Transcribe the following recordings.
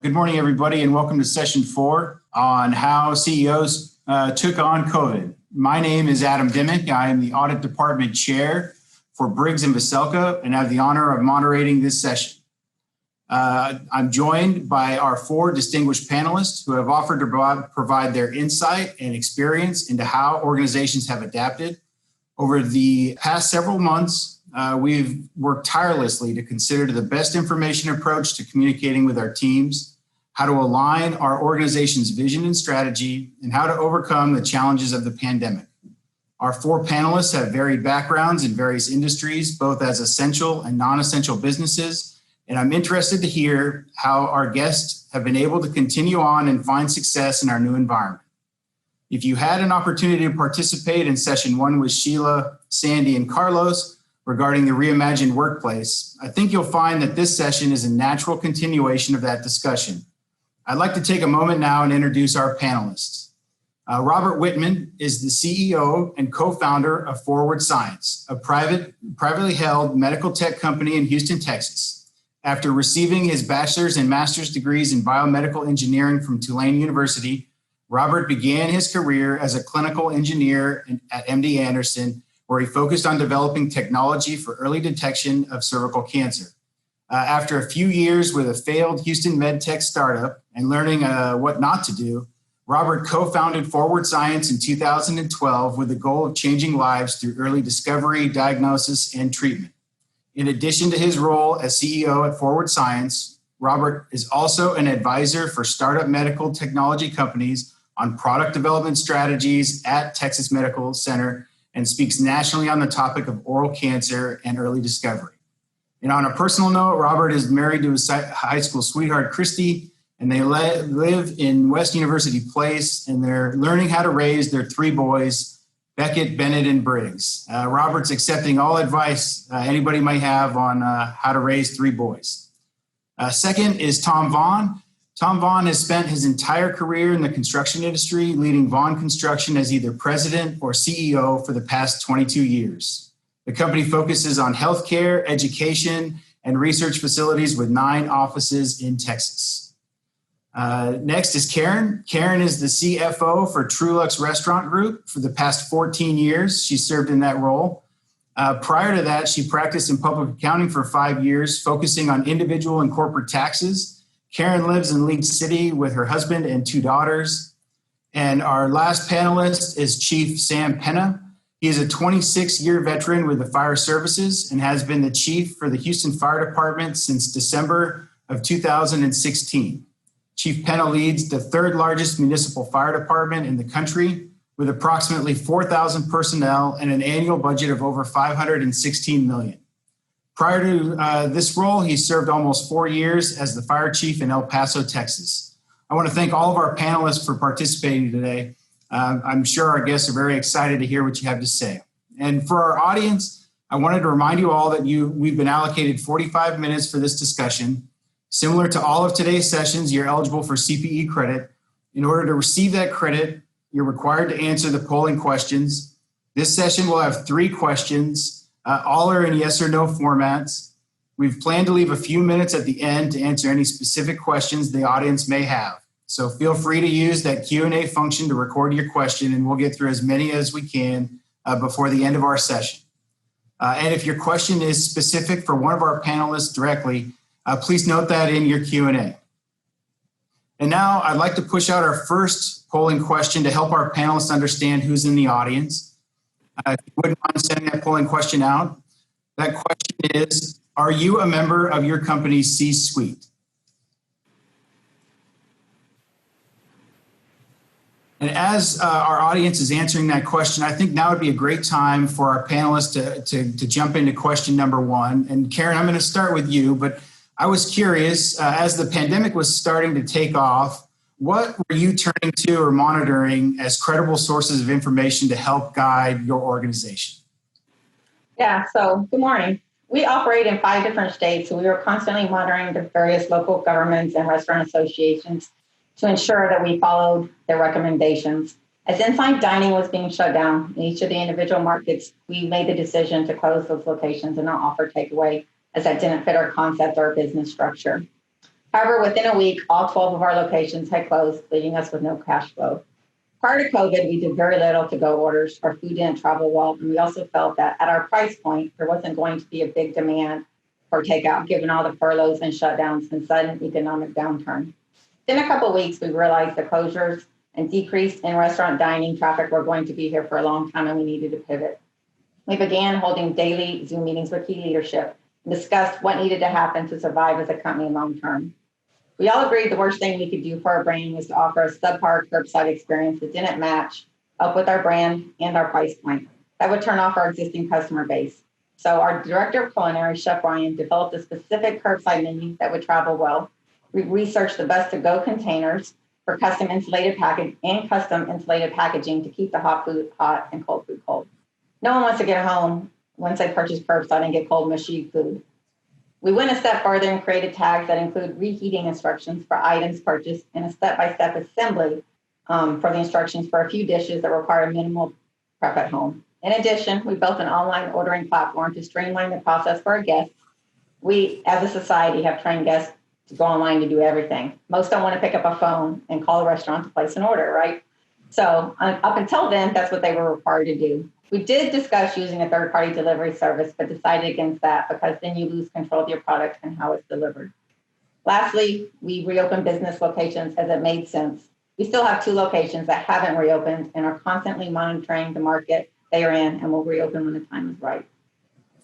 Good morning, everybody, and welcome to session 4 on how CEOs took on COVID. My name is Adam Dimmick. I am the Audit Department Chair for Briggs and Veselka, and I have the honor of moderating this session. I'm joined by our 4 distinguished panelists who have offered to provide their insight and experience into how organizations have adapted. Over the past several months, we've worked tirelessly to consider the best information approach to communicating with our teams, how to align our organization's vision and strategy, and how to overcome the challenges of the pandemic. Our 4 panelists have varied backgrounds in various industries, both as essential and non-essential businesses, and I'm interested to hear how our guests have been able to continue on and find success in our new environment. If you had an opportunity to participate in session 1 with Sheila, Sandy, and Carlos regarding the reimagined workplace, I think you'll find that this session is a natural continuation of that discussion. I'd like to take a moment now and introduce our panelists. Robert Whitman is the CEO and co-founder of Forward Science, a privately held medical tech company in Houston, Texas. After receiving his bachelor's and master's degrees in biomedical engineering from Tulane University, Robert began his career as a clinical engineer at MD Anderson, where he focused on developing technology for early detection of cervical cancer. After a few years with a failed Houston medtech startup and learning what not to do, Robert co-founded Forward Science in 2012 with the goal of changing lives through early discovery, diagnosis, and treatment. In addition to his role as CEO at Forward Science, Robert is also an advisor for startup medical technology companies on product development strategies at Texas Medical Center and speaks nationally on the topic of oral cancer and early discovery. And on a personal note, Robert is married to his high school sweetheart, Christy, and they live in West University Place, and they're learning how to raise their 3 boys, Beckett, Bennett, and Briggs. Robert's accepting all advice anybody might have on how to raise 3 boys. Second is Tom Vaughn. Tom Vaughn has spent his entire career in the construction industry, leading Vaughn Construction as either president or CEO for the past 22 years. The company focuses on healthcare, education, and research facilities with 9 offices in Texas. Next is Karen. Karen is the CFO for Trulucks Restaurant Group for the past 14 years. She served in that role. Prior to that, she practiced in public accounting for 5 years, focusing on individual and corporate taxes. Karen lives in League City with her husband and 2 daughters. And our last panelist is Chief Sam Pena. He is a 26-year veteran with the fire services and has been the chief for the Houston Fire Department since December of 2016. Chief Pena leads the 3rd largest municipal fire department in the country with approximately 4,000 personnel and an annual budget of over $516 million. Prior to this role, he served almost 4 years as the fire chief in El Paso, Texas. I want to thank all of our panelists for participating today. I'm sure our guests are very excited to hear what you have to say. And for our audience, I wanted to remind you all that we've been allocated 45 minutes for this discussion. Similar to all of today's sessions, you're eligible for CPE credit. In order to receive that credit, you're required to answer the polling questions. This session will have 3 questions. All are in yes or no formats. We've planned to leave a few minutes at the end to answer any specific questions the audience may have. So feel free to use that Q&A function to record your question, and we'll get through as many as we can before the end of our session. And if your question is specific for one of our panelists directly, please note that in your Q&A. And now I'd like to push out our first polling question to help our panelists understand who's in the audience. If you wouldn't mind sending that polling question out. That question is, are you a member of your company's C-suite? And as our audience is answering that question, I think now would be a great time for our panelists to jump into question number 1. And Karen, I'm going to start with you, but I was curious, as the pandemic was starting to take off, what were you turning to or monitoring as credible sources of information to help guide your organization? Yeah, so good morning. We operate in 5 different states, so we were constantly monitoring the various local governments and restaurant associations to ensure that we followed their recommendations. As in-fine dining was being shut down in each of the individual markets, we made the decision to close those locations and not offer takeaway, as that didn't fit our concept or our business structure. However, within a week, all 12 of our locations had closed, leaving us with no cash flow. Prior to COVID, we did very little to-go orders. Our food didn't travel well, and we also felt that at our price point, there wasn't going to be a big demand for takeout, given all the furloughs and shutdowns and sudden economic downturn. In a couple of weeks, we realized the closures and decrease in restaurant dining traffic were going to be here for a long time, and we needed to pivot. We began holding daily Zoom meetings with key leadership and discussed what needed to happen to survive as a company long term. We all agreed the worst thing we could do for our brand was to offer a subpar curbside experience that didn't match up with our brand and our price point. That would turn off our existing customer base. So our director of culinary, Chef Ryan, developed a specific curbside menu that would travel well. We researched the best to-go containers for custom insulated packaging to keep the hot food hot and cold food cold. No one wants to get home once they purchase curbside and get cold, mushy food. We went a step further and created tags that include reheating instructions for items purchased and a step-by-step assembly for the instructions for a few dishes that require minimal prep at home. In addition, we built an online ordering platform to streamline the process for our guests. We, as a society, have trained guests to go online to do everything. Most don't want to pick up a phone and call a restaurant to place an order, right? So up until then, that's what they were required to do. We did discuss using a third-party delivery service, but decided against that because then you lose control of your product and how it's delivered. Lastly, we reopened business locations as it made sense. We still have 2 locations that haven't reopened and are constantly monitoring the market they are in and will reopen when the time is right.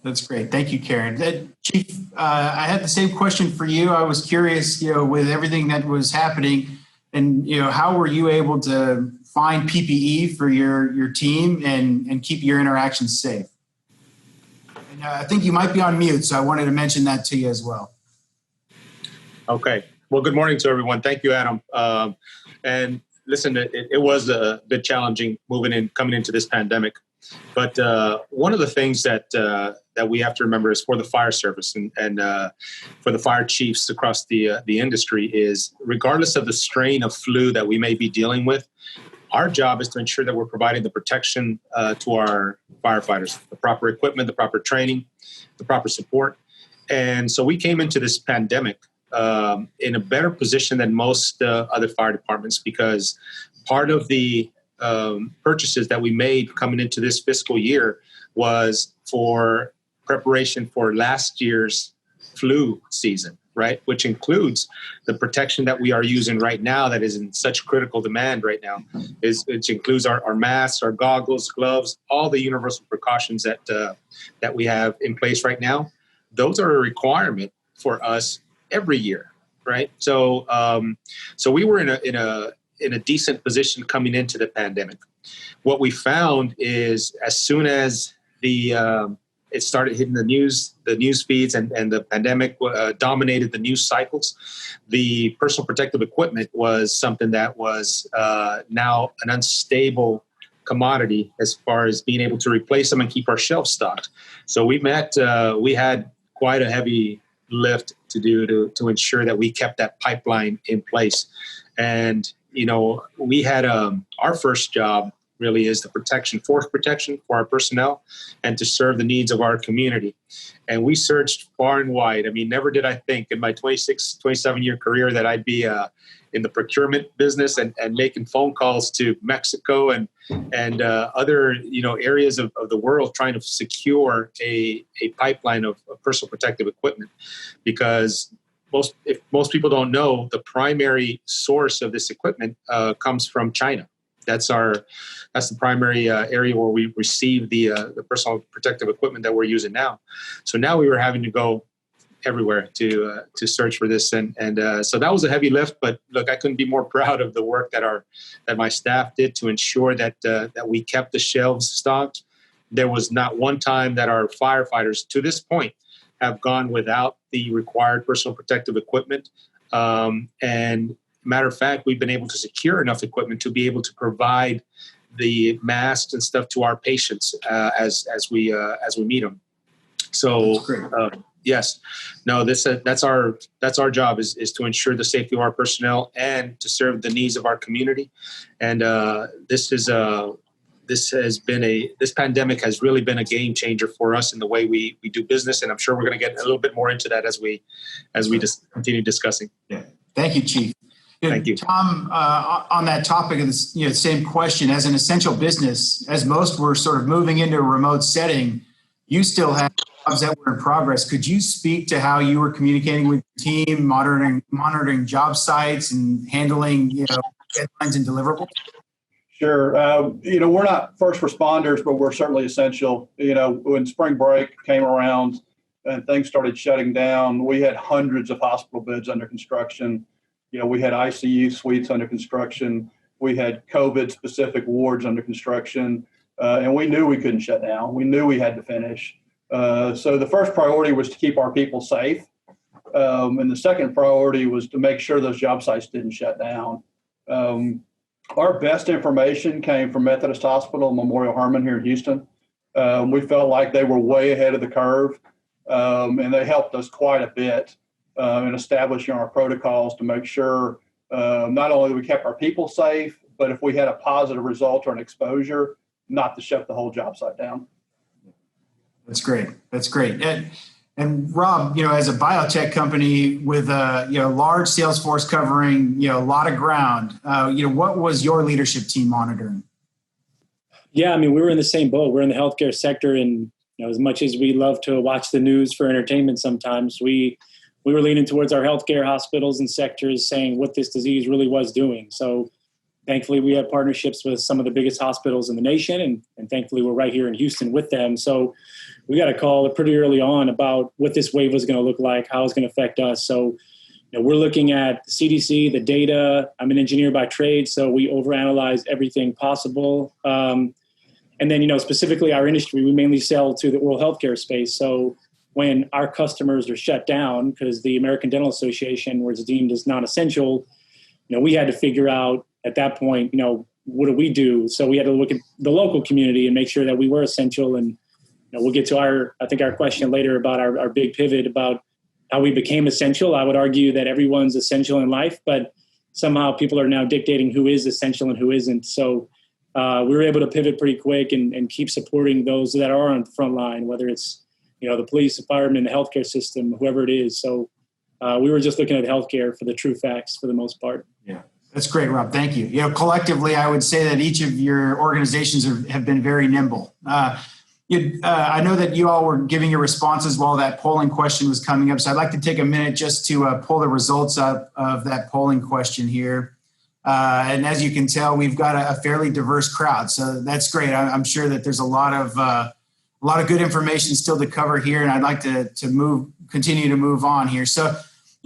That's great. Thank you, Karen. Chief, I had the same question for you. I was curious, with everything that was happening and, how were you able to find PPE for your team and keep your interactions safe? And I think you might be on mute, so I wanted to mention that to you as well. Okay. Well, good morning to everyone. Thank you, Adam. And listen, it was a bit challenging coming into this pandemic. But one of the things that we have to remember is for the fire service and for the fire chiefs across the industry is, regardless of the strain of flu that we may be dealing with, our job is to ensure that we're providing the protection to our firefighters, the proper equipment, the proper training, the proper support. And so we came into this pandemic in a better position than most other fire departments, because part of the purchases that we made coming into this fiscal year was for preparation for last year's flu season, right? Which includes the protection that we are using right now that is in such critical demand right now. Which includes our masks, our goggles, gloves, all the universal precautions that we have in place right now. Those are a requirement for us every year, right? So so we were in a decent position coming into the pandemic. What we found is as soon as it started hitting the news feeds and the pandemic dominated the news cycles, the personal protective equipment was something that was now an unstable commodity as far as being able to replace them and keep our shelves stocked. So we had quite a heavy lift to do to ensure that we kept that pipeline in place. And we had our first job really is the force protection for our personnel and to serve the needs of our community. And we searched far and wide. I mean, never did I think in my 27-year career that I'd be in the procurement business and making phone calls to Mexico and other areas of the world trying to secure a pipeline of personal protective equipment, because if most people don't know, the primary source of this equipment comes from China. That's the primary area where we receive the personal protective equipment that we're using now. So now we were having to go everywhere to search for this, and so that was a heavy lift. But look, I couldn't be more proud of the work that my staff did to ensure that we kept the shelves stocked. There was not one time that our firefighters to this point have gone without the required personal protective equipment. And matter of fact, we've been able to secure enough equipment to be able to provide the masks and stuff to our patients as we meet them. So yes, no, that's our job is to ensure the safety of our personnel and to serve the needs of our community. And this pandemic has really been a game changer for us in the way we do business, and I'm sure we're going to get a little bit more into that as we just continue discussing. Yeah, Thank you, Chief. Thank you. Tom, on that topic of this, same question, as an essential business, as most were sort of moving into a remote setting, you still have jobs that were in progress. Could you speak to how you were communicating with your team, monitoring job sites and handling, deadlines and deliverables? Sure. We're not first responders, but we're certainly essential. When spring break came around and things started shutting down, we had hundreds of hospital beds under construction. We had ICU suites under construction. We had COVID-specific wards under construction. And we knew we couldn't shut down. We knew we had to finish. So the first priority was to keep our people safe. And the second priority was to make sure those job sites didn't shut down. Our best information came from Methodist Hospital and Memorial Hermann here in Houston. We felt like they were way ahead of the curve, and they helped us quite a bit in establishing our protocols to make sure not only that we kept our people safe, but if we had a positive result or an exposure, not to shut the whole job site down. That's great. That's great. And Rob, as a biotech company with a large sales force covering a lot of ground, what was your leadership team monitoring? Yeah, we were in the same boat. We're in the healthcare sector, and as much as we love to watch the news for entertainment, sometimes we were leaning towards our healthcare hospitals and sectors, saying what this disease really was doing. So, thankfully, we have partnerships with some of the biggest hospitals in the nation, and thankfully, we're right here in Houston with them. So, we got a call pretty early on about what this wave was going to look like, how it's going to affect us. So, we're looking at the CDC, the data. I'm an engineer by trade, so we overanalyze everything possible. And then, specifically our industry, we mainly sell to the oral healthcare space. So when our customers are shut down because the American Dental Association was deemed as non-essential, we had to figure out at that point, what do we do? So we had to look at the local community and make sure that we were essential. And we'll get to our question later about our big pivot about how we became essential. I would argue that everyone's essential in life, but somehow people are now dictating who is essential and who isn't. So we were able to pivot pretty quick and keep supporting those that are on the front line, whether it's the police, the firemen, the healthcare system, whoever it is. So we were just looking at healthcare for the true facts for the most part. Yeah, that's great, Rob. Thank you. Collectively, I would say that each of your organizations have been very nimble. I know that you all were giving your responses while that polling question was coming up. So I'd like to take a minute just to pull the results up of that polling question here. And as you can tell, we've got a fairly diverse crowd. So that's great. I'm sure that there's a lot of good information still to cover here. And I'd like to continue to move on here. So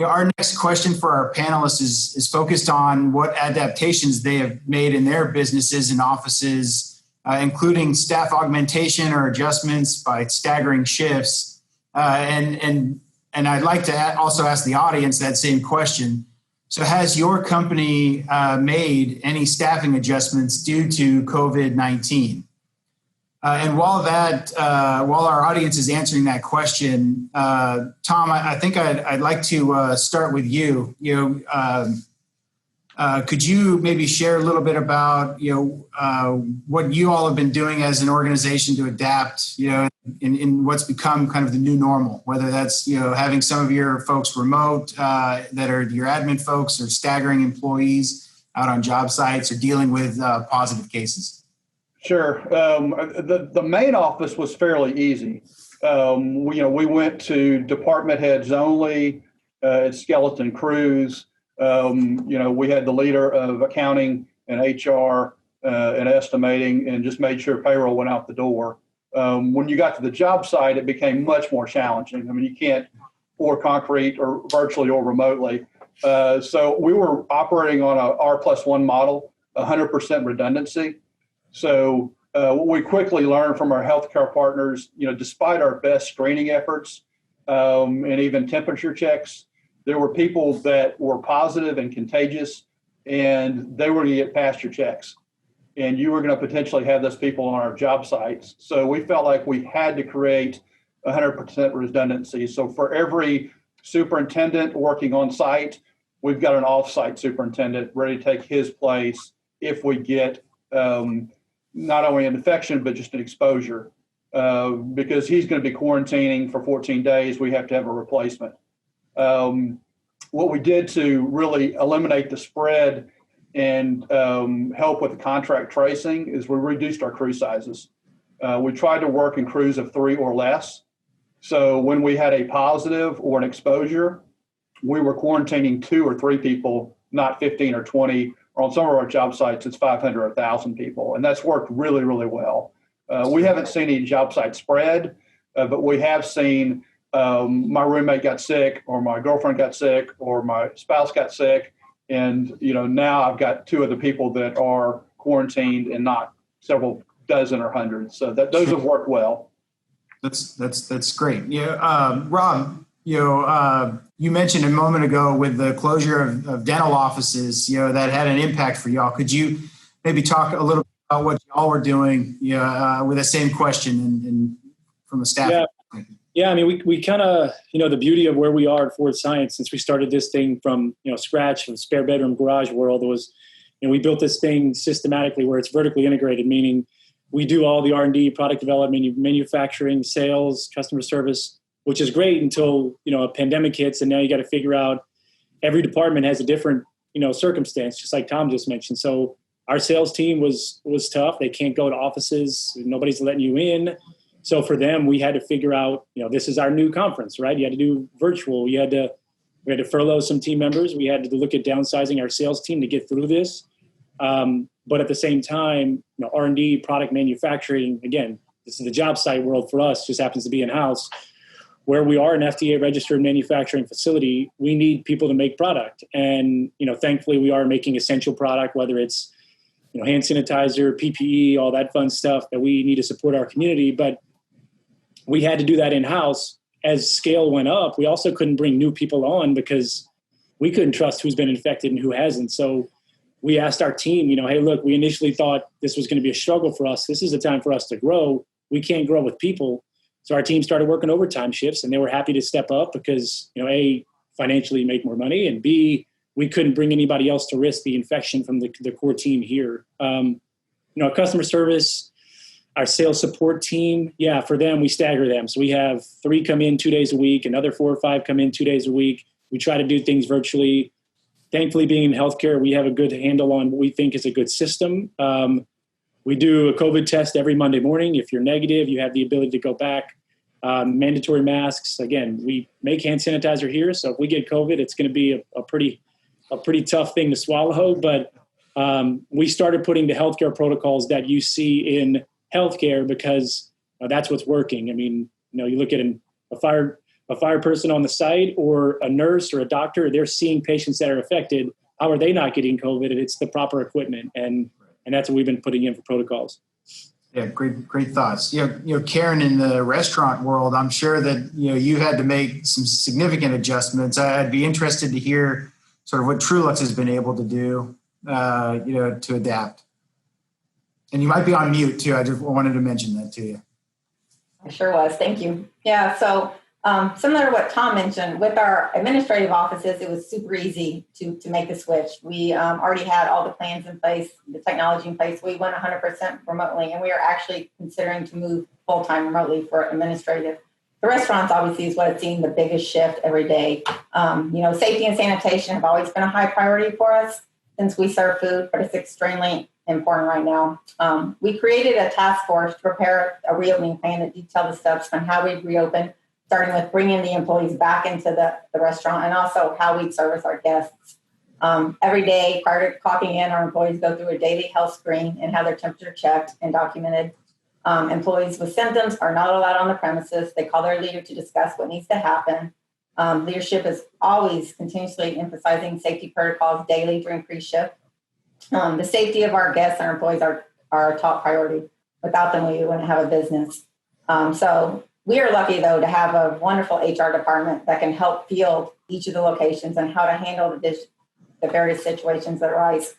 our next question for our panelists is focused on what adaptations they have made in their businesses and offices, including staff augmentation or adjustments by staggering shifts. And I'd like to also ask the audience that same question. So has your company made any staffing adjustments due to COVID-19? And while our audience is answering that question, Tom, I think I'd like to start with you. Could you maybe share a little bit about what you all have been doing as an organization to adapt, in what's become kind of the new normal, whether that's having some of your folks remote that are your admin folks, or staggering employees out on job sites, or dealing with positive cases? Sure. The main office was fairly easy. We went to department heads only, skeleton crews. We had the leader of accounting and HR and estimating, and just made sure payroll went out the door. When you got to the job site, it became much more challenging. You can't pour concrete or virtually or remotely. So we were operating on a R+1 model, 100% redundancy. So what we quickly learned from our healthcare partners, despite our best screening efforts and even temperature checks, there were people that were positive and contagious, and they were going to get past your checks. And you were going to potentially have those people on our job sites. So we felt like we had to create 100% redundancy. So for every superintendent working on site, we've got an off-site superintendent ready to take his place if we get not only an infection, but just an exposure. Because he's going to be quarantining for 14 days, we have to have a replacement. what we did to really eliminate the spread and help with the contract tracing is we reduced our crew sizes. We tried to work in crews of 3 or less. So when we had a positive or an exposure, we were quarantining 2 or 3 people, not 15 or 20. Or on some of our job sites, it's 500 or 1,000 people. And that's worked really, really well. We haven't seen any job site spread, but we have seen my roommate got sick, or my girlfriend got sick, or my spouse got sick. And, now I've got 2 of the people that are quarantined and not several dozen or hundreds. So those have worked well. That's great. Yeah, Rob, you mentioned a moment ago with the closure of dental offices, that had an impact for y'all. Could you maybe talk a little bit about what y'all were doing, with the same question and from a staff? Yeah. I mean, we kind of, the beauty of where we are at Ford Science, since we started this thing from, scratch, from spare bedroom garage world, was, we built this thing systematically where it's vertically integrated, meaning we do all the R&D, product development, manufacturing, sales, customer service, which is great until, a pandemic hits. And now you got to figure out every department has a different, circumstance, just like Tom just mentioned. So our sales team was tough. They can't go to offices. Nobody's letting you in. So for them, we had to figure out, this is our new conference, right? You had to do virtual. We had to furlough some team members. We had to look at downsizing our sales team to get through this. But at the same time, R&D, product manufacturing, again, this is the job site world for us, just happens to be in-house. Where we are an FDA-registered manufacturing facility, we need people to make product. And, thankfully, we are making essential product, whether it's, hand sanitizer, PPE, all that fun stuff that we need to support our community. But we had to do that in-house. As scale went up, we also couldn't bring new people on because we couldn't trust who's been infected and who hasn't. So we asked our team, hey, look, we initially thought this was going to be a struggle for us. This is a time for us to grow. We can't grow with people. So our team started working overtime shifts, and they were happy to step up because, A, financially make more money, and B, we couldn't bring anybody else to risk the infection from the core team here. Our customer service, our sales support team, for them, we stagger them. So we have 3 come in 2 days a week, another 4 or 5 come in 2 days a week. We try to do things virtually. Thankfully, being in healthcare, we have a good handle on what we think is a good system. We do a COVID test every Monday morning. If you're negative, you have the ability to go back. Mandatory masks. Again, we make hand sanitizer here. So if we get COVID, it's going to be a pretty tough thing to swallow. But we started putting the healthcare protocols that you see in healthcare because that's what's working. I mean, you look at a fire person on the site or a nurse or a doctor, they're seeing patients that are affected. How are they not getting COVID? And it's the proper equipment. And that's what we've been putting in for protocols. Yeah, great thoughts. Karen, in the restaurant world, I'm sure that, you had to make some significant adjustments. I'd be interested to hear sort of what Trulucks has been able to do, to adapt. And you might be on mute too. I just wanted to mention that to you. I sure was. Thank you. Yeah. So similar to what Tom mentioned, with our administrative offices, it was super easy to make the switch. We already had all the plans in place, the technology in place. We went 100% remotely, and we are actually considering to move full-time remotely for administrative. The restaurants obviously is what's seeing the biggest shift every day. Safety and sanitation have always been a high priority for us since we serve food, but it's extremely important right now. We created a task force to prepare a reopening plan that detailed the steps on how we'd reopen, starting with bringing the employees back into the restaurant and also how we'd service our guests. Every day, prior to clocking in, our employees go through a daily health screen and have their temperature checked and documented. Employees with symptoms are not allowed on the premises. They call their leader to discuss what needs to happen. Leadership is always continuously emphasizing safety protocols daily during pre-shift. The safety of our guests and our employees are our top priority. Without them, we wouldn't have a business. So we are lucky, though, to have a wonderful HR department that can help field each of the locations and how to handle the various situations that arise.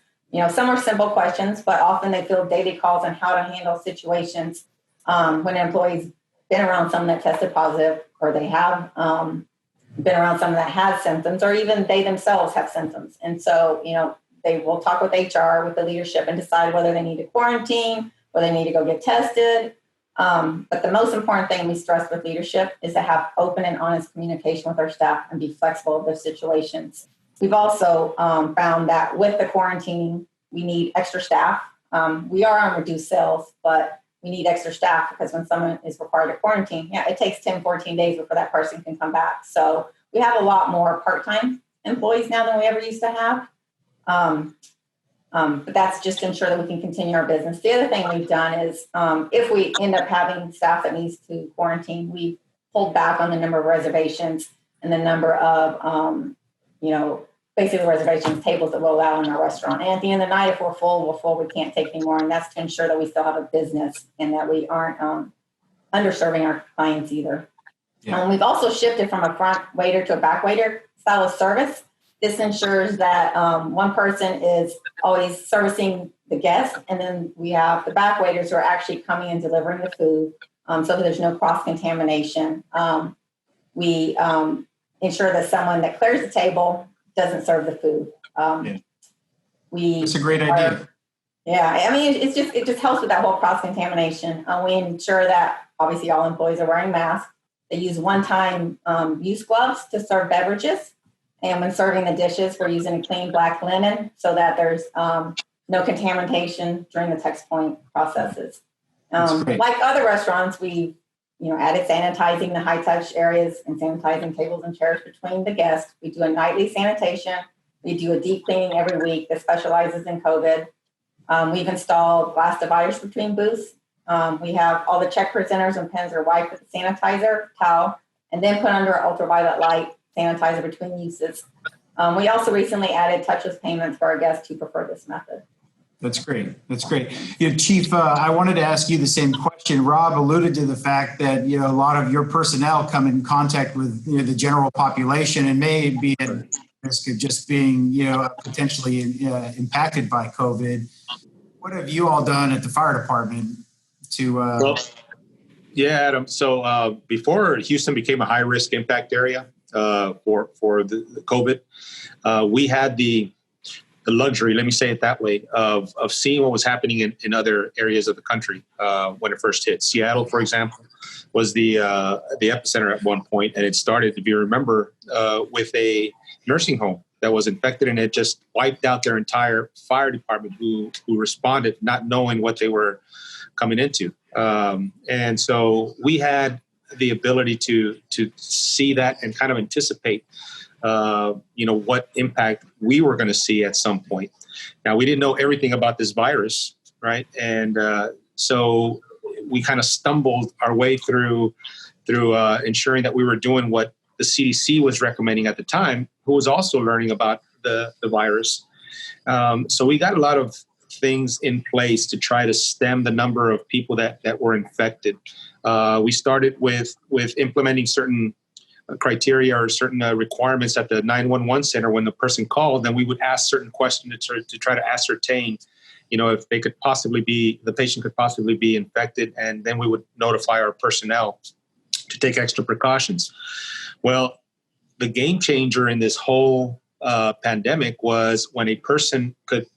Some are simple questions, but often they field daily calls on how to handle situations when an employee's been around someone that tested positive, or they have been around someone that has symptoms, or even they themselves have symptoms. And so, they will talk with HR, with the leadership, and decide whether they need to quarantine or they need to go get tested. But the most important thing we stress with leadership is to have open and honest communication with our staff and be flexible with those situations. We've also found that with the quarantining, we need extra staff. We are on reduced sales, but we need extra staff because when someone is required to quarantine, it takes 10, 14 days before that person can come back. So we have a lot more part-time employees now than we ever used to have. But that's just to ensure that we can continue our business. The other thing we've done is if we end up having staff that needs to quarantine, we pulled back on the number of reservations and the number of, basically reservations tables that we'll allow in our restaurant. And at the end of the night, if we're full, we're full. We can't take any more. And that's to ensure that we still have a business and that we aren't underserving our clients either. Yeah. We've also shifted from a front waiter to a back waiter style of service. This ensures that one person is always servicing the guests, and then we have the back waiters who are actually coming and delivering the food so that there's no cross-contamination. We ensure that someone that clears the table doesn't serve the food. That's a great idea. It just helps with that whole cross-contamination. We ensure that obviously all employees are wearing masks. They use one-time use gloves to serve beverages. And when serving the dishes, we're using clean black linen so that there's no contamination during the text point processes. Like other restaurants, we added sanitizing the high-touch areas and sanitizing tables and chairs between the guests. We do a nightly sanitation. We do a deep cleaning every week that specializes in COVID. We've installed glass dividers between booths. We have all the check presenters and pens are wiped with a sanitizer towel and then put under ultraviolet light sanitizer between uses. We also recently added touchless payments for our guests who prefer this method. That's great. Chief, I wanted to ask you the same question. Rob alluded to the fact that a lot of your personnel come in contact with the general population and may be at risk of just being potentially impacted by COVID. What have you all done at the fire department to? Adam. So before Houston became a high risk impact area for the COVID, we had the luxury, let me say it that way, of seeing what was happening in other areas of the country when it first hit. Seattle, for example, was the epicenter at one point, and it started, if you remember, with a nursing home that was infected, and it just wiped out their entire fire department who responded not knowing what they were coming into. And so we had the ability to see that and kind of anticipate what impact we were going to see at some point. Now, we didn't know everything about this virus, right? And so we kind of stumbled our way through ensuring that we were doing what the CDC was recommending at the time, who was also learning about the virus. So we got a lot of things in place to try to stem the number of people that were infected. We started with implementing certain criteria or certain requirements at the 911 center. When the person called, then we would ask certain questions to try to ascertain, if they could possibly the patient could possibly be infected, and then we would notify our personnel to take extra precautions. Well, the game changer in this whole pandemic was when a person could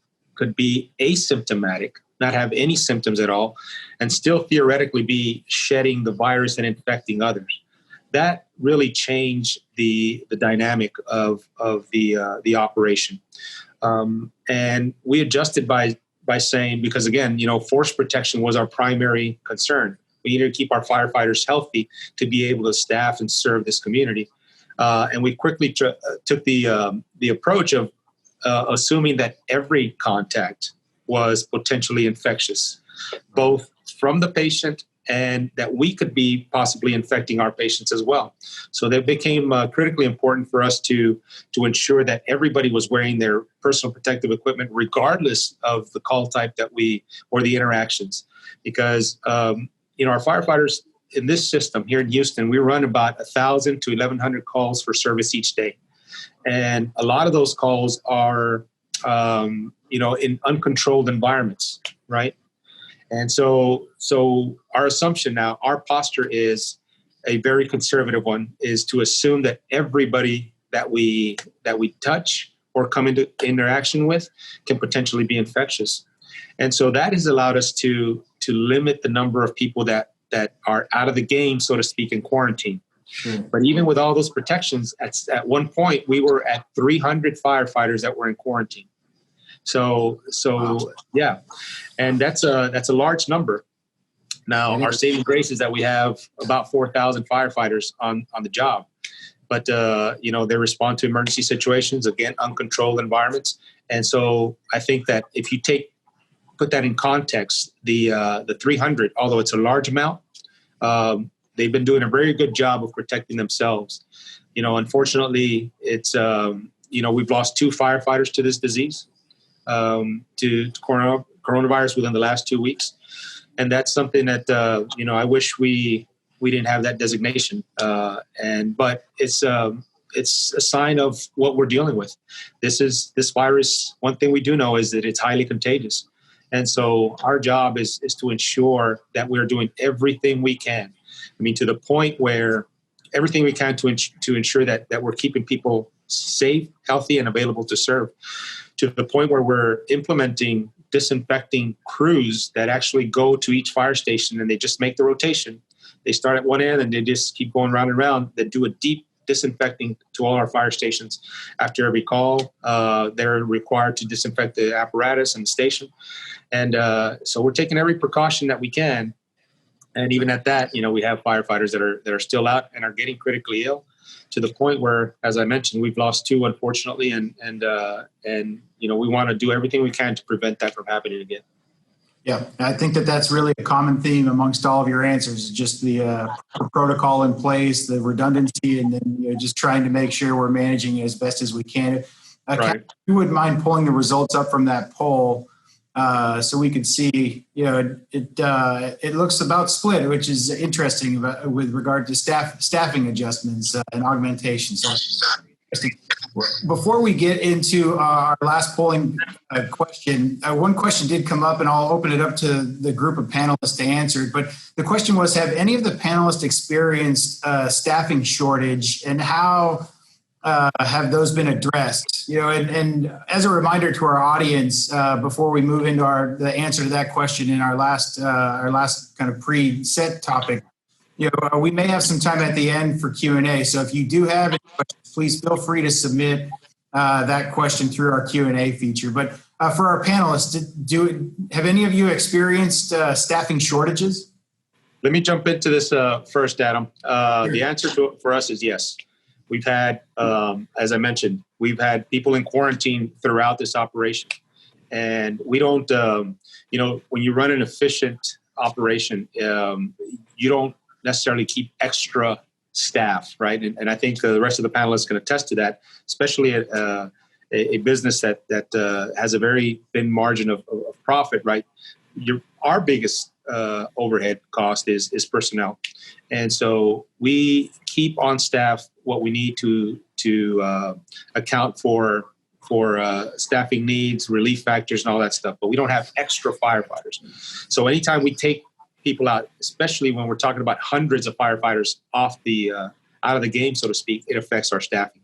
be asymptomatic, not have any symptoms at all, and still theoretically be shedding the virus and infecting others. That really changed the dynamic of the operation. And we adjusted by saying, because again, force protection was our primary concern. We needed to keep our firefighters healthy to be able to staff and serve this community. And we quickly took the approach of assuming that every contact was potentially infectious, both from the patient and that we could be possibly infecting our patients as well. So that became critically important for us to ensure that everybody was wearing their personal protective equipment, regardless of the call type or the interactions. Because, our firefighters in this system here in Houston, we run about 1,000 to 1,100 calls for service each day. And a lot of those calls are, in uncontrolled environments, right? And so our assumption now, our posture is a very conservative one, is to assume that everybody that we touch or come into interaction with can potentially be infectious. And so that has allowed us to limit the number of people that that are out of the game, so to speak, in quarantine. Sure. But even with all those protections, at one point we were at 300 firefighters that were in quarantine. So yeah, and that's a large number. Now, our saving grace is that we have about 4,000 firefighters on the job, but they respond to emergency situations, again, uncontrolled environments. And so I think that if you put that in context, the 300, although it's a large amount, they've been doing a very good job of protecting themselves. Unfortunately, it's we've lost 2 firefighters to this disease, to coronavirus within the last 2 weeks. And that's something that, I wish we didn't have that designation. But it's a sign of what we're dealing with. This virus, one thing we do know is that it's highly contagious. And so our job is to ensure that we're doing everything we can. I mean, to the point where everything we can to ensure that we're keeping people safe, healthy, and available to serve, to the point where we're implementing disinfecting crews that actually go to each fire station and they just make the rotation. They start at one end and they just keep going round and round. They do a deep disinfecting to all our fire stations. After every call, they're required to disinfect the apparatus and the station. And so we're taking every precaution that we can. And even at that, we have firefighters that are still out and are getting critically ill, to the point where, as I mentioned, we've lost 2, unfortunately, and we want to do everything we can to prevent that from happening again. Yeah, I think that's really a common theme amongst all of your answers, just the protocol in place, the redundancy, and then just trying to make sure we're managing it as best as we can. Right. If you wouldn't mind pulling the results up from that poll, so we could see, it looks about split, which is interesting with regard to staffing adjustments and augmentation. So before we get into our last polling question, one question did come up, and I'll open it up to the group of panelists to answer it. But the question was, have any of the panelists experienced staffing shortage, and how have those been addressed? And as a reminder to our audience, before we move into the answer to that question in our last kind of pre-set topic, we may have some time at the end for Q&A. So if you do have any questions, please feel free to submit that question through our Q&A feature. But for our panelists, have any of you experienced staffing shortages? Let me jump into this first, Adam. The answer for us is yes. We've had, as I mentioned, we've had people in quarantine throughout this operation. And we don't, when you run an efficient operation, you don't necessarily keep extra staff, right? And I think the rest of the panelists can attest to that, especially at a business that has a very thin margin of profit, right? Our biggest overhead cost is personnel. And so we keep on staff what we need to account for staffing needs, relief factors, and all that stuff. But we don't have extra firefighters. So anytime we take people out, especially when we're talking about hundreds of firefighters out of the game, so to speak, it affects our staffing.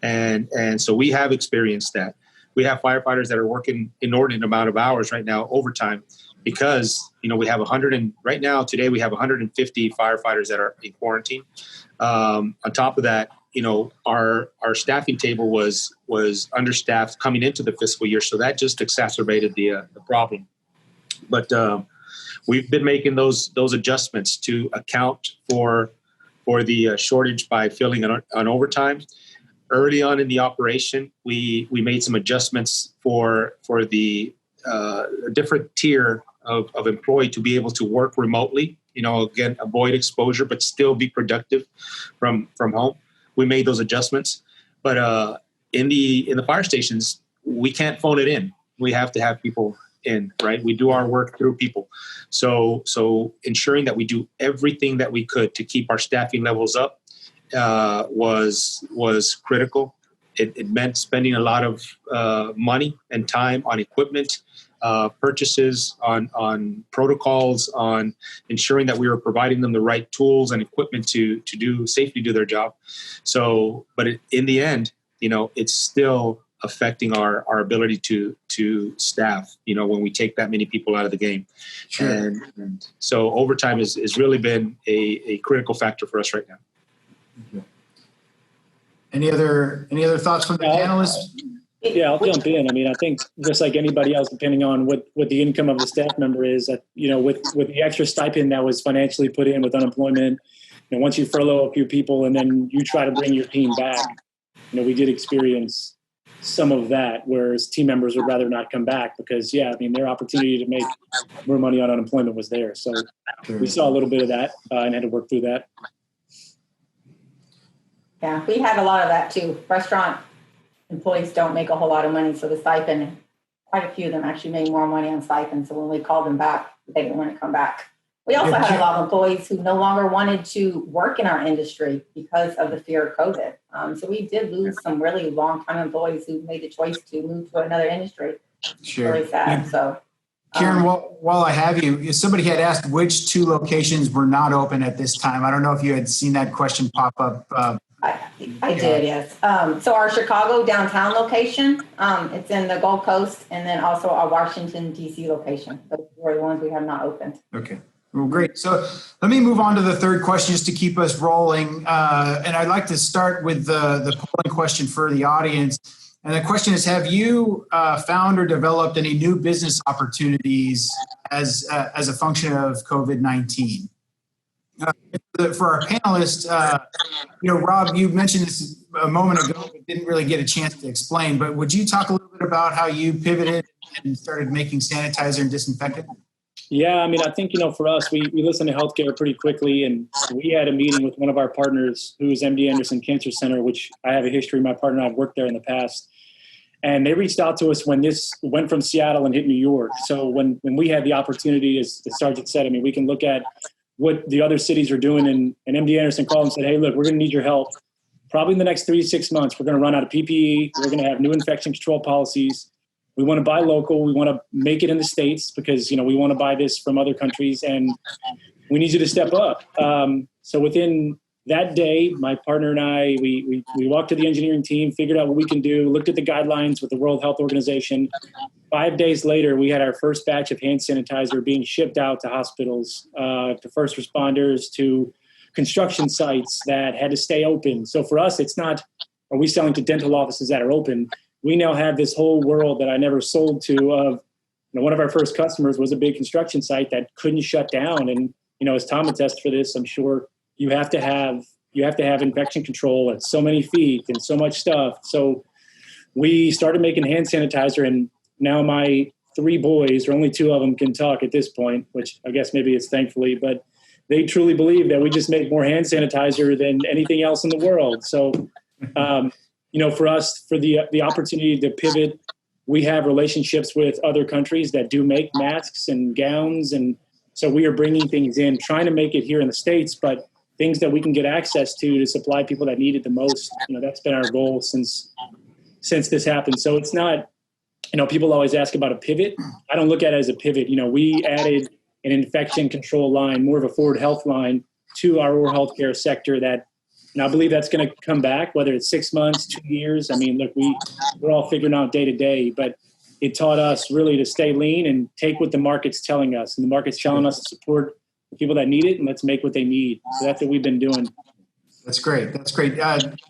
And so we have experienced that. We have firefighters that are working inordinate amount of hours right now, overtime, because we have right now today we have 150 firefighters that are in quarantine. On top of that, our staffing table was understaffed coming into the fiscal year, so that just exacerbated the problem. But we've been making those adjustments to account for the shortage by filling on overtime. Early on in the operation, we made some adjustments for the different tier of employee to be able to work remotely. Again, avoid exposure, but still be productive from home. We made those adjustments, but in the fire stations, we can't phone it in. We have to have people in, right? We do our work through people. So ensuring that we do everything that we could to keep our staffing levels up was critical. It meant spending a lot of money and time on equipment, purchases, on protocols, on ensuring that we were providing them the right tools and equipment to safely do their job. So, but in the end, it's still affecting our ability to staff, when we take that many people out of the game. Sure. And so overtime has really been a critical factor for us right now. Any other thoughts from the panelists? Yeah, I'll jump in. I mean, I think just like anybody else, depending on what the income of the staff member is, with the extra stipend that was financially put in with unemployment, once you furlough a few people and then you try to bring your team back, we did experience some of that, whereas team members would rather not come back because, their opportunity to make more money on unemployment was there. So we saw a little bit of that and had to work through that. Yeah, we had a lot of that too. Restaurant employees don't make a whole lot of money, so the stipend, quite a few of them actually made more money on stipend. So when we called them back, they didn't want to come back. We also had a lot of employees who no longer wanted to work in our industry because of the fear of COVID. So we did lose some really long-time employees who made the choice to move to another industry. Sure. Really sad. So, Karen, while I have you, somebody had asked which 2 locations were not open at this time. I don't know if you had seen that question pop up. I did, yes. So our Chicago downtown location, it's in the Gold Coast, and then also our Washington, D.C. location. Those were the ones we have not opened. Okay. Well, great. So let me move on to the third question just to keep us rolling. And I'd like to start with the polling question for the audience. And the question is, have you found or developed any new business opportunities as a function of COVID-19? For our panelists, Rob, you mentioned this a moment ago, but didn't really get a chance to explain. But would you talk a little bit about how you pivoted and started making sanitizer and disinfectant? Yeah, I mean, I think, for us, we listen to healthcare pretty quickly. And we had a meeting with one of our partners who is MD Anderson Cancer Center, which I have a history. My partner and I have worked there in the past. And they reached out to us when this went from Seattle and hit New York. So when we had the opportunity, as the sergeant said, we can look at what the other cities are doing. And MD Anderson called and said, hey, look, we're going to need your help. Probably in the next 3 to 6 months, we're going to run out of PPE. We're going to have new infection control policies. We want to buy local. We want to make it in the States because, we want to buy this from other countries. And we need you to step up. So within that day, my partner and I, we walked to the engineering team, figured out what we can do, looked at the guidelines with the World Health Organization. 5 days later, we had our first batch of hand sanitizer being shipped out to hospitals, to first responders, to construction sites that had to stay open. So for us, it's not, are we selling to dental offices that are open? We now have this whole world that I never sold to of, one of our first customers was a big construction site that couldn't shut down. And, as Tom attests for this, I'm sure you have to have infection control at so many feet and so much stuff. So we started making hand sanitizer, and now my 3 boys, or only 2 of them, can talk at this point, which I guess maybe it's thankfully, but they truly believe that we just make more hand sanitizer than anything else in the world. So, for us, for the opportunity to pivot, we have relationships with other countries that do make masks and gowns. And so we are bringing things in, trying to make it here in the States, but things that we can get access to supply people that need it the most. That's been our goal since this happened. So it's not, people always ask about a pivot. I don't look at it as a pivot. We added an infection control line, more of a forward health line to our oral healthcare sector that, I believe that's going to come back, whether it's 6 months, 2 years. Look, we're all figuring out day to day, but it taught us really to stay lean and take what the market's telling us. And the market's telling us to support the people that need it, and let's make what they need. So that's what we've been doing. That's great. That's great.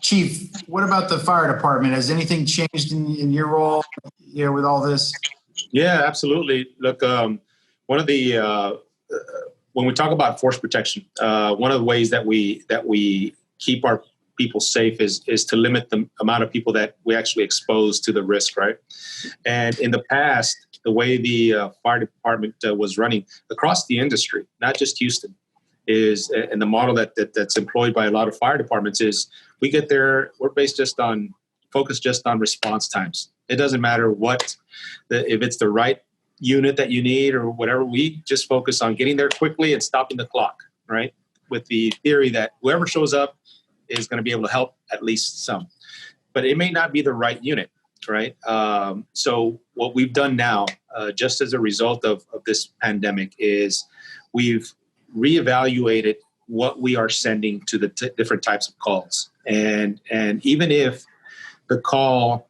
Chief, what about the fire department? Has anything changed in your role with all this? Yeah, absolutely. Look, one of the when we talk about force protection, one of the ways that we keep our people safe is to limit the amount of people that we actually expose to the risk, right? And in the past, the way the fire department was running across the industry, not just Houston, is, and the model that's employed by a lot of fire departments is, we get there, we're focused just on response times. It doesn't matter if it's the right unit that you need or whatever, we just focus on getting there quickly and stopping the clock, right? With the theory that whoever shows up is going to be able to help at least some. But it may not be the right unit, right? So what we've done now, just as a result of this pandemic, is we've reevaluated what we are sending to the different types of calls. And even if the call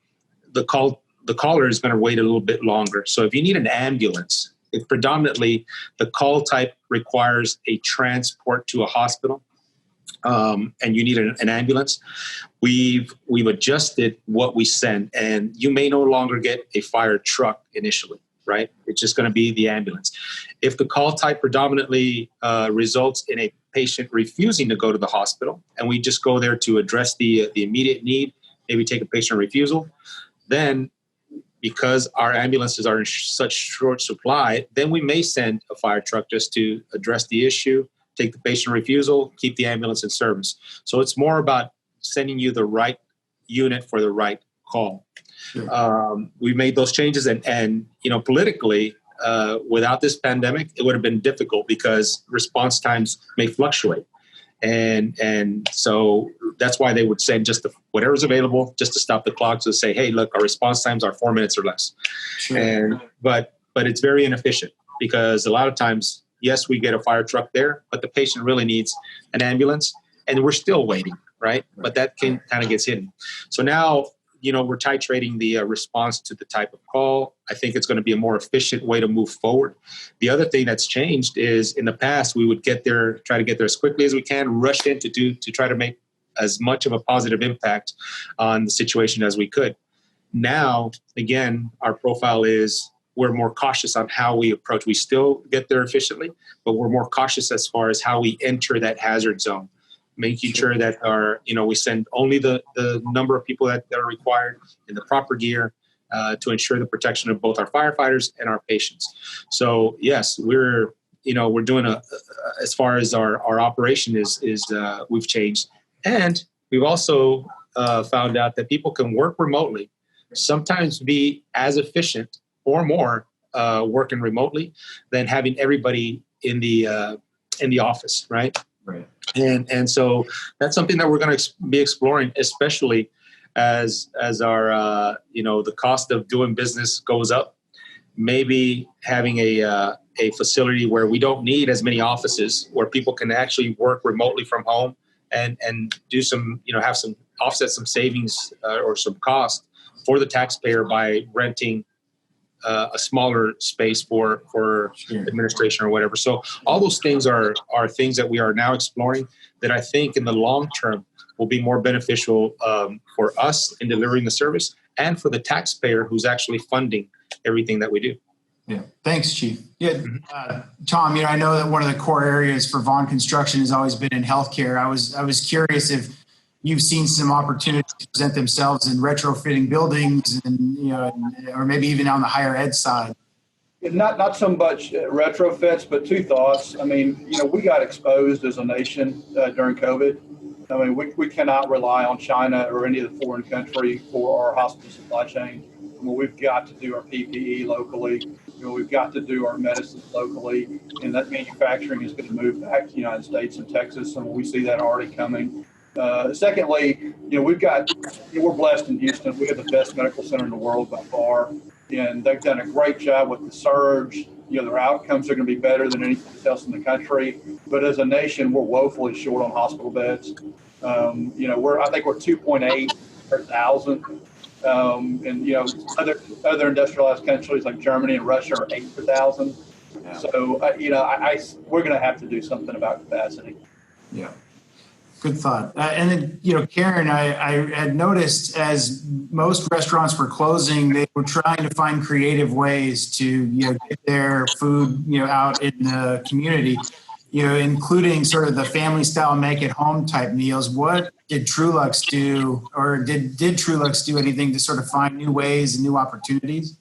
the caller is going to wait a little bit longer. So if you need an ambulance, it's predominantly the call type requires a transport to a hospital, and you need an ambulance. We've adjusted what we send, and you may no longer get a fire truck initially, right? It's just going to be the ambulance. If the call type predominantly results in a patient refusing to go to the hospital, and we just go there to address the immediate need, maybe take a patient refusal, then because our ambulances are in such short supply, then we may send a fire truck just to address the issue, take the patient refusal, keep the ambulance in service. So it's more about sending you the right unit for the right call. Sure. We made those changes, and politically, without this pandemic, it would have been difficult because response times may fluctuate. And so that's why they would send just whatever's available just to stop the clock, to say, hey, look, our response times are 4 minutes or less. Sure. But it's very inefficient because a lot of times, yes, we get a fire truck there, but the patient really needs an ambulance and we're still waiting, right? But that kind of gets hidden. So now, we're titrating the response to the type of call. I think it's going to be a more efficient way to move forward. The other thing that's changed is in the past, we would try to get there as quickly as we can, rush in to try to make as much of a positive impact on the situation as we could. Now, again, our profile is we're more cautious on how we approach. We still get there efficiently, but we're more cautious as far as how we enter that hazard zone, making sure that we send only the number of people that are required in the proper gear to ensure the protection of both our firefighters and our patients. So yes, we're doing as far as our operation is we've changed. And we've also found out that people can work remotely, sometimes be as efficient or more working remotely than having everybody in the office, right? Right. And so that's something that we're going to be exploring, especially as our the cost of doing business goes up. Maybe having a facility where we don't need as many offices, where people can actually work remotely from home and do some offset some savings or some cost for the taxpayer by renting a smaller space for administration or whatever. So all those things are things that we are now exploring that I think in the long term will be more beneficial for us in delivering the service and for the taxpayer who's actually funding everything that we do. Yeah. Thanks, Chief. Yeah. Tom, I know that one of the core areas for Vaughn Construction has always been in healthcare. I was curious if you've seen some opportunities to present themselves in retrofitting buildings and, or maybe even on the higher ed side. Not so much retrofits, but two thoughts. I mean, we got exposed as a nation during COVID. I mean, we cannot rely on China or any of the foreign country for our hospital supply chain. I mean, we've got to do our PPE locally. We've got to do our medicines locally, and that manufacturing is going to move back to the United States and Texas, and we see that already coming. Secondly, we're blessed in Houston. We have the best medical center in the world by far, and they've done a great job with the surge. Their outcomes are going to be better than anything else in the country. But as a nation, we're woefully short on hospital beds. I think we're 2.8 per thousand. Other industrialized countries like Germany and Russia are 8 per thousand. Yeah. So, we're going to have to do something about capacity. Yeah. Good thought. And then, Karen, I had noticed as most restaurants were closing, they were trying to find creative ways to, get their food, out in the community, including sort of the family style, make it home type meals. What did Trulucks do, or did Trulucks do anything to sort of find new ways and new opportunities?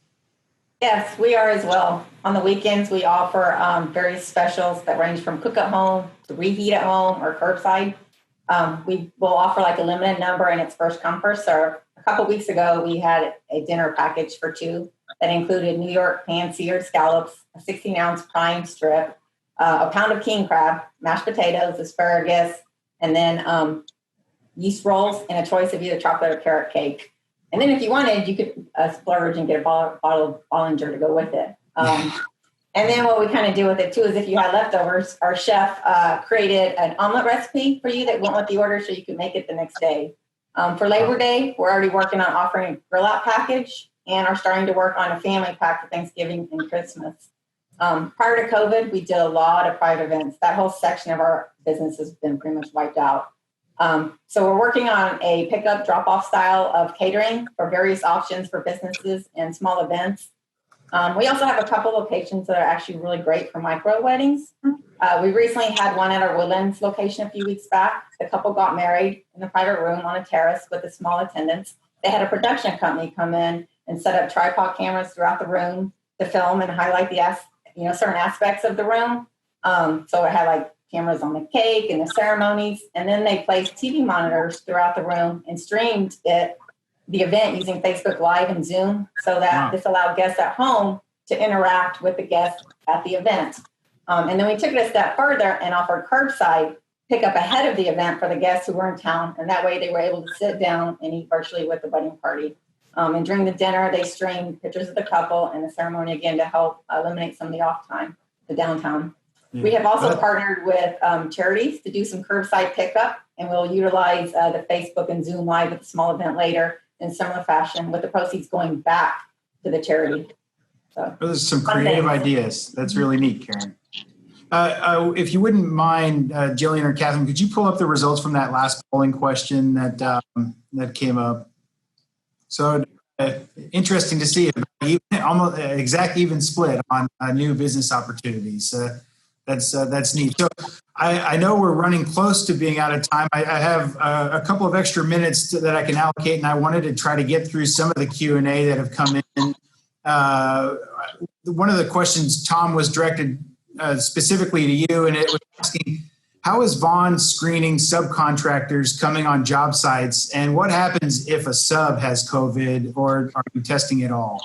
Yes, we are as well. On the weekends, we offer various specials that range from cook at home to reheat at home or curbside. We will offer like a limited number and it's first come, first serve. A couple weeks ago, we had a dinner package for two that included New York pan-seared scallops, a 16-ounce prime strip, a pound of king crab, mashed potatoes, asparagus, and then yeast rolls and a choice of either chocolate or carrot cake. And then if you wanted, you could splurge and get a bottle of Bollinger to go with it. And then what we kind of do with it, too, is if you had leftovers, our chef created an omelet recipe for you that went with the order so you could make it the next day. For Labor Day, we're already working on offering a grill out package and are starting to work on a family pack for Thanksgiving and Christmas. Prior to COVID, we did a lot of private events. That whole section of our business has been pretty much wiped out. So we're working on a pickup drop-off style of catering for various options for businesses and small events. We also have a couple locations that are actually really great for micro weddings. We recently had one at our Woodlands location a few weeks back. The couple got married in a private room on a terrace with a small attendance. They had a production company come in and set up tripod cameras throughout the room to film and highlight the certain aspects of the room. So it had like cameras on the cake and the ceremonies, and then they placed TV monitors throughout the room and streamed the event using Facebook Live and Zoom, so that this allowed guests at home to interact with the guests at the event. And then we took it a step further and offered curbside pickup ahead of the event for the guests who were in town, and that way they were able to sit down and eat virtually with the wedding party. And during the dinner, they streamed pictures of the couple and the ceremony again to help eliminate some of the off time, the downtime. We have also partnered with charities to do some curbside pickup, and we'll utilize the Facebook and Zoom Live at the small event later in similar fashion, with the proceeds going back to the charity. So those are some creative ideas. That's really neat, Karen. If you wouldn't mind, Jillian or Catherine, could you pull up the results from that last polling question that came up? So interesting to see almost exact even split on new business opportunities. That's neat. So I know we're running close to being out of time. I have a couple of extra minutes that I can allocate, and I wanted to try to get through some of the Q&A that have come in. One of the questions, Tom, was directed specifically to you, and it was asking, how is Vaughn screening subcontractors coming on job sites, and what happens if a sub has COVID, or are you testing at all?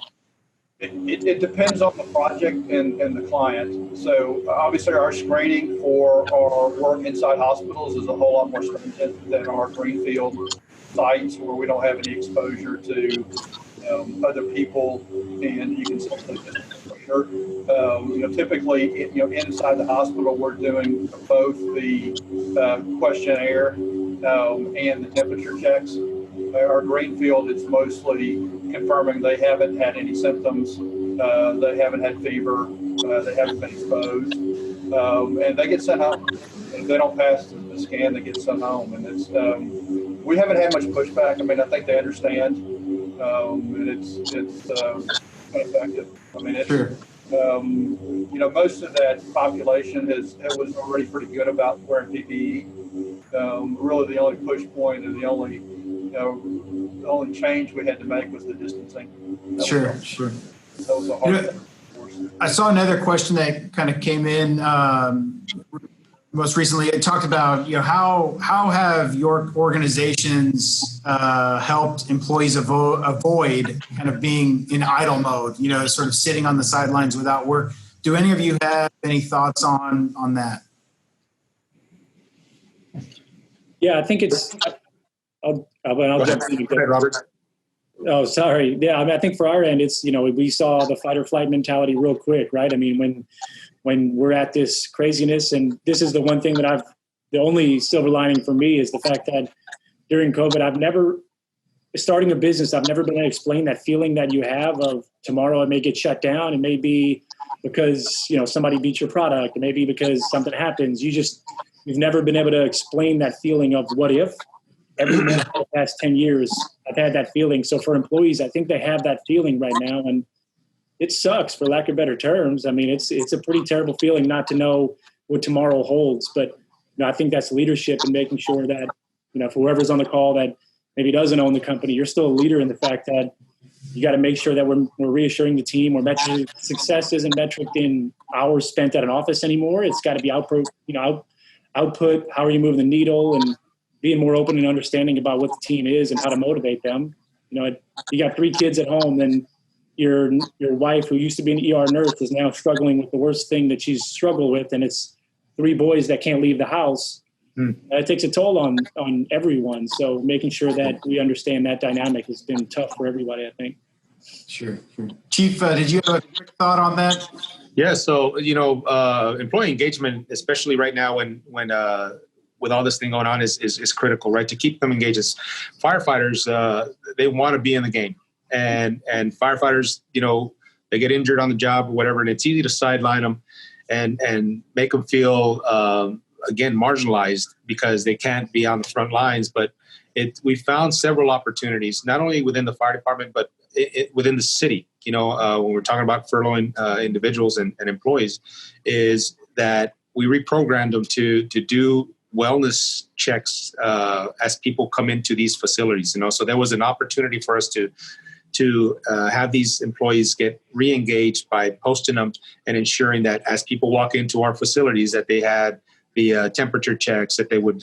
It depends on the project and the client. So obviously our screening for our work inside hospitals is a whole lot more stringent than our greenfield sites where we don't have any exposure to other people, and you can simply just pressure. Typically, inside the hospital, we're doing both the questionnaire and the temperature checks. Our greenfield, it's mostly confirming they haven't had any symptoms, they haven't had fever, they haven't been exposed, and they get sent home. If they don't pass the scan, they get sent home, and it's we haven't had much pushback. I mean, I think they understand, and it's effective. I mean, it's, sure. Most of that population was already pretty good about wearing PPE. Really, the only push point and the only change we had to make was the distancing. Sure. That was a hard thing, of course. I saw another question that kind of came in most recently. It talked about, how have your organizations helped employees avoid kind of being in idle mode, sort of sitting on the sidelines without work. Do any of you have any thoughts on that? Yeah, I think it's. I'll jump in. Go ahead, Robert. Oh, sorry. Yeah, I think for our end, it's, we saw the fight or flight mentality real quick, right? I mean, when we're at this craziness, and this is the one thing that the only silver lining for me is the fact that during COVID, starting a business, I've never been able to explain that feeling that you have of tomorrow it may get shut down. It may be because, somebody beats your product. It may be because something happens. You've never been able to explain that feeling of what if. Every month for the past 10 years, I've had that feeling. So for employees, I think they have that feeling right now, and it sucks, for lack of better terms. I mean, it's a pretty terrible feeling not to know what tomorrow holds. But I think that's leadership and making sure that, for whoever's on the call that maybe doesn't own the company, you're still a leader in the fact that you got to make sure that we're reassuring the team. Or success isn't metric in hours spent at an office anymore. It's got to be output. How are you moving the needle, and being more open and understanding about what the team is and how to motivate them. You got 3 kids at home, and your wife, who used to be an ER nurse, is now struggling with the worst thing that she's struggled with, and it's 3 boys that can't leave the house. It takes a toll on everyone. So making sure that we understand that dynamic has been tough for everybody, I think. Sure. Chief, did you have a quick thought on that? Yeah. So, employee engagement, especially right now when with all this thing going on is critical, right? To keep them engaged. As firefighters, they want to be in the game, and firefighters, they get injured on the job or whatever, and it's easy to sideline them and make them feel again marginalized because they can't be on the front lines. But we found several opportunities, not only within the fire department, but within the city. When we're talking about furloughing individuals and employees, is that we reprogrammed them to do wellness checks as people come into these facilities. So there was an opportunity for us to have these employees get re-engaged by posting them and ensuring that as people walk into our facilities, that they had the temperature checks, that they would,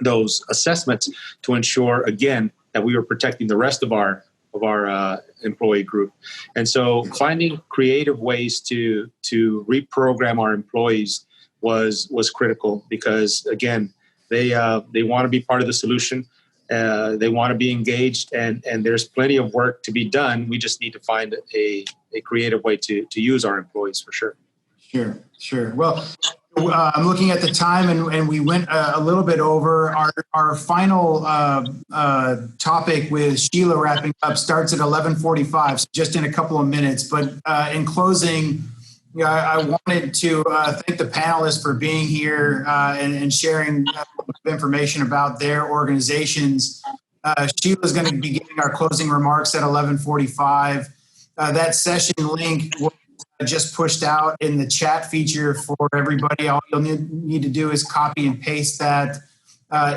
those assessments to ensure, again, that we were protecting the rest of our employee group. And so finding creative ways to reprogram our employees was critical, because again, they want to be part of the solution. They want to be engaged, and there's plenty of work to be done. We just need to find a creative way to use our employees, for sure. Sure. Well, I'm looking at the time, and we went a little bit over. Our final topic with Sheila wrapping up starts at 11:45, so just in a couple of minutes. But in closing, I wanted to thank the panelists for being here and sharing information about their organizations. Sheila's going to be giving our closing remarks at 11:45. That session link was just pushed out in the chat feature for everybody. All you'll need to do is copy and paste that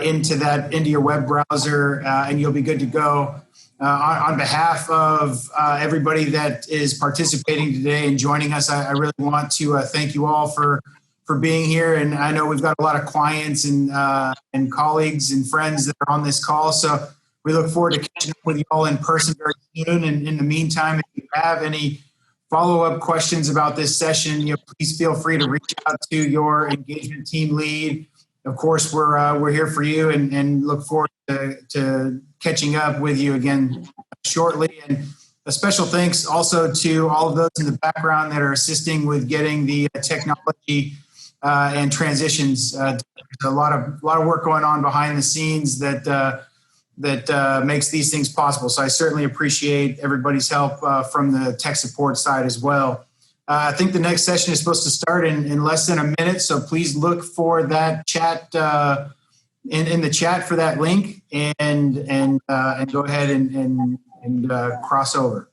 into your web browser, and you'll be good to go. On behalf of everybody that is participating today and joining us, I really want to thank you all for being here. And I know we've got a lot of clients and colleagues and friends that are on this call. So we look forward to catching up with you all in person very soon. And in the meantime, if you have any follow-up questions about this session, please feel free to reach out to your engagement team lead. Of course, we're here for you, and look forward to catching up with you again shortly. And a special thanks also to all of those in the background that are assisting with getting the technology and transitions. There's a lot of work going on behind the scenes that makes these things possible. So I certainly appreciate everybody's help from the tech support side as well. I think the next session is supposed to start in less than a minute. So please look for that chat in the chat for that link and go ahead and cross over.